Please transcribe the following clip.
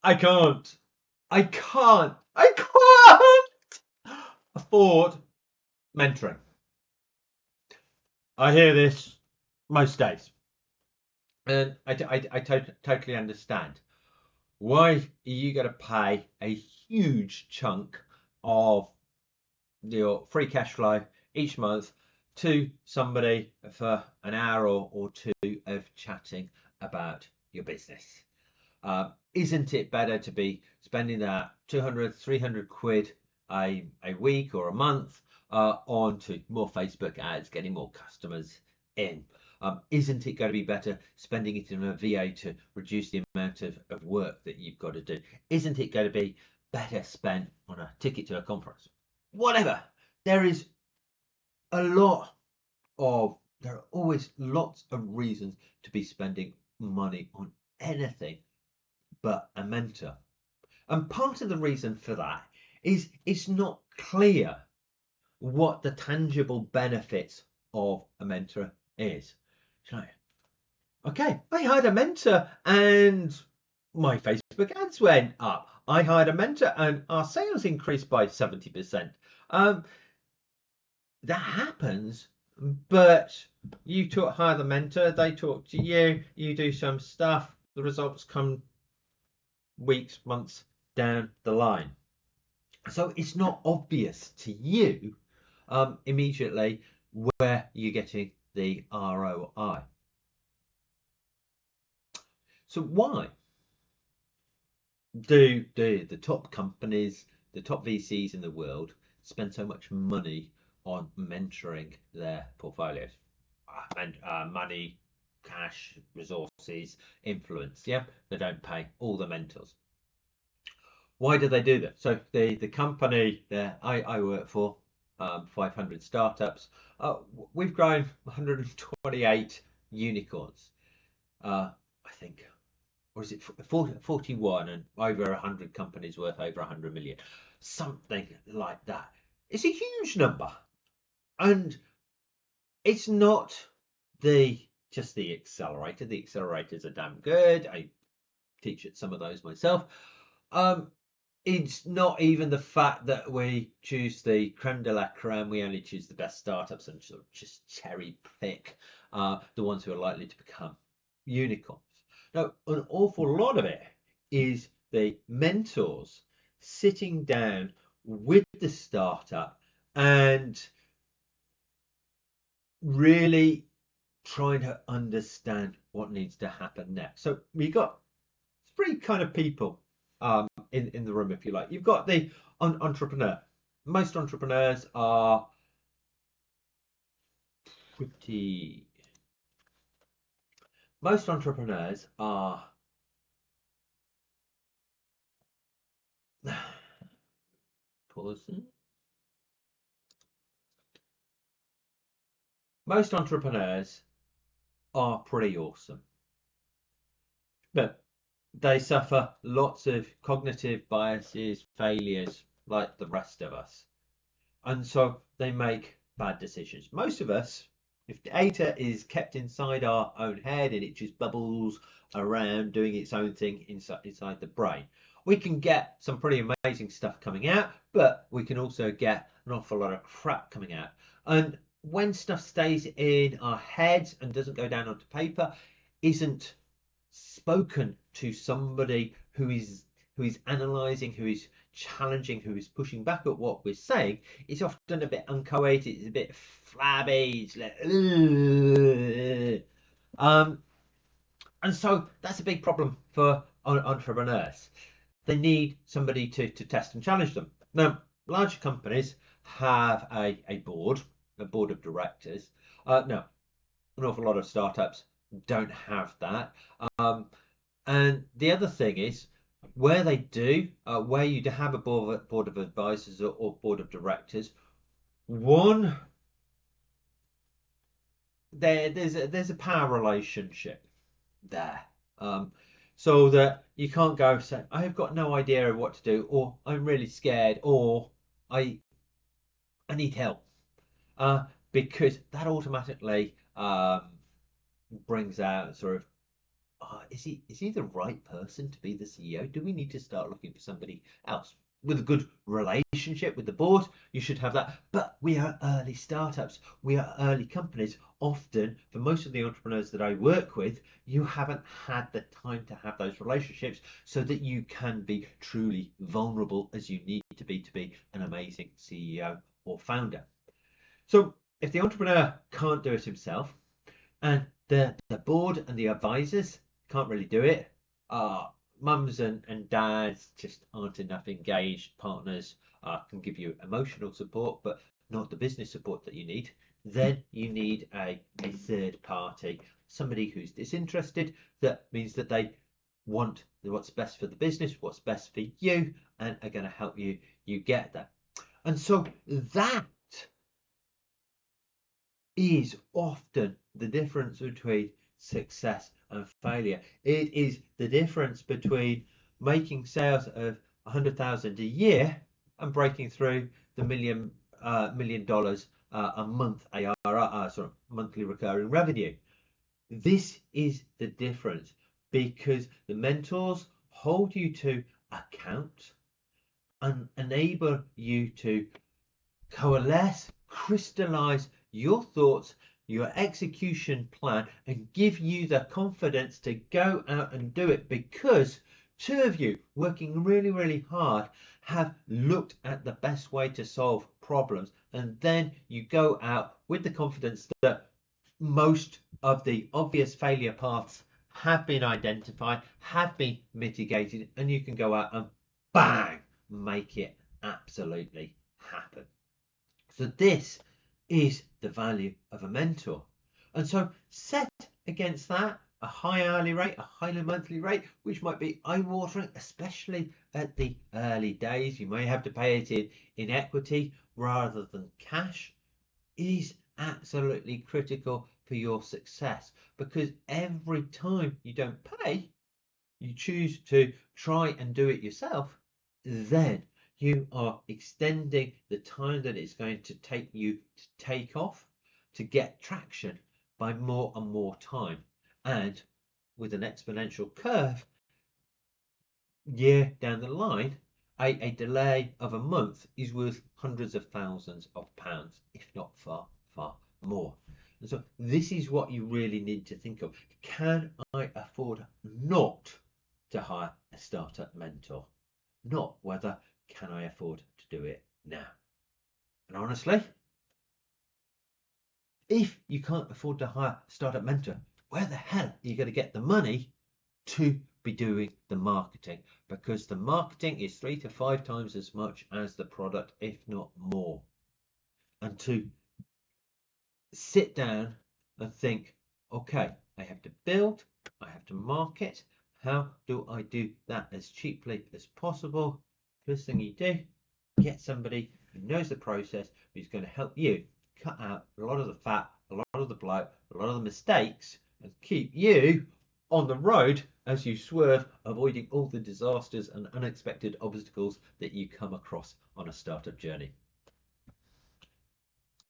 I can't. I can't afford mentoring. I hear this most days, and I totally understand. Why are you going to pay a huge chunk of your free cash flow each month to somebody for an hour or two of chatting about your business? Isn't it better to be spending that 200, 300 quid a week or a month on to more Facebook ads, getting more customers in? Isn't it going to be better spending it in a VA to reduce the amount of work that you've got to do? Isn't it going to be better spent on a ticket to a conference? Whatever. There is a lot there are always lots of reasons to be spending money on anything but a mentor. And part of the reason for that is it's not clear what the tangible benefits of a mentor is. So, okay, I hired a mentor and my Facebook ads went up. I hired a mentor and our sales increased by 70%. That happens, but you hire the mentor, they talk to you, you do some stuff, the results come weeks, months down the line. So it's not obvious to you immediately where you're getting the ROI. So why do the top companies, the top VCs in the world spend so much money on mentoring their portfolios? Money, cash, resources, influence. Yeah, they don't pay all the mentors. Why do they do that? So the company that I work for, 500 startups, we've grown 128 unicorns. I think, or is it 41, and over 100 companies worth over 100 million, something like that. It's a huge number, and it's not just the accelerator. The accelerators are damn good. I teach at some of those myself. It's not even the fact that we choose the creme de la creme. We only choose the best startups and sort of just cherry pick the ones who are likely to become unicorns. Now, an awful lot of it is the mentors sitting down with the startup and really trying to understand what needs to happen next. So we got three kind of people in the room, if you like. You've got the entrepreneur. Most entrepreneurs are pretty. Most entrepreneurs are. Most entrepreneurs are pretty awesome, but they suffer lots of cognitive biases, failures, like the rest of us. And so they make bad decisions. Most of us, if data is kept inside our own head and it just bubbles around doing its own thing inside the brain, we can get some pretty amazing stuff coming out, but we can also get an awful lot of crap coming out. And when stuff stays in our heads and doesn't go down onto paper, isn't spoken to somebody who is analysing, who is challenging, who is pushing back at what we're saying, it's often a bit uncoated, it's a bit flabby, it's like, and so that's a big problem for entrepreneurs. They need somebody to test and challenge them. Now, larger companies have a board of directors. No, an awful lot of startups don't have that. And the other thing is, where they do, where you have a board of advisors or board of directors, one, there's a power relationship there. So that you can't go say, I've got no idea of what to do, or I'm really scared, or I need help, because that automatically brings out sort of is he the right person to be the CEO? Do we need to start looking for somebody else with a good relationship with the board? You should have that. But we are early startups. We are early companies. Often, for most of the entrepreneurs that I work with, you haven't had the time to have those relationships so that you can be truly vulnerable as you need to be an amazing CEO or founder. So if the entrepreneur can't do it himself, and the board and the advisors can't really do it, mums and dads just aren't enough engaged partners, can give you emotional support but not the business support that you need, then you need a third party, somebody who's disinterested. That means that they want what's best for the business, what's best for you, and are going to help you get there. And so that is often the difference between success and failure. It is the difference between making sales of 100,000 a year and breaking through the $1 million a month ARR, sort of monthly recurring revenue. This is the difference, because the mentors hold you to account and enable you to coalesce, crystallize your thoughts, your execution plan, and give you the confidence to go out and do it, because two of you working really, really hard have looked at the best way to solve problems, and then you go out with the confidence that most of the obvious failure paths have been identified, have been mitigated, and you can go out and bang, make it absolutely happen. So this is the value of a mentor. And so set against that a high hourly rate, a high monthly rate, which might be eye-watering, especially at the early days. You may have to pay it in equity rather than cash. Is absolutely critical for your success, because every time you don't pay, you choose to try and do it yourself, then you are extending the time that it's going to take you to take off, to get traction, by more and more time. And with an exponential curve, year down the line, a delay of a month is worth hundreds of thousands of pounds, if not far, far more. And so this is what you really need to think of. Can I afford not to hire a startup mentor? Not whether can I afford to do it now. And honestly, if you can't afford to hire a startup mentor, where the hell are you going to get the money to be doing the marketing? Because the marketing is 3 to 5 times as much as the product, if not more. And to sit down and think, okay, I have to build, I have to market. How do I do that as cheaply as possible? First thing you do, get somebody who knows the process, who's going to help you cut out a lot of the fat, a lot of the bloat, a lot of the mistakes, and keep you on the road as you swerve, avoiding all the disasters and unexpected obstacles that you come across on a startup journey.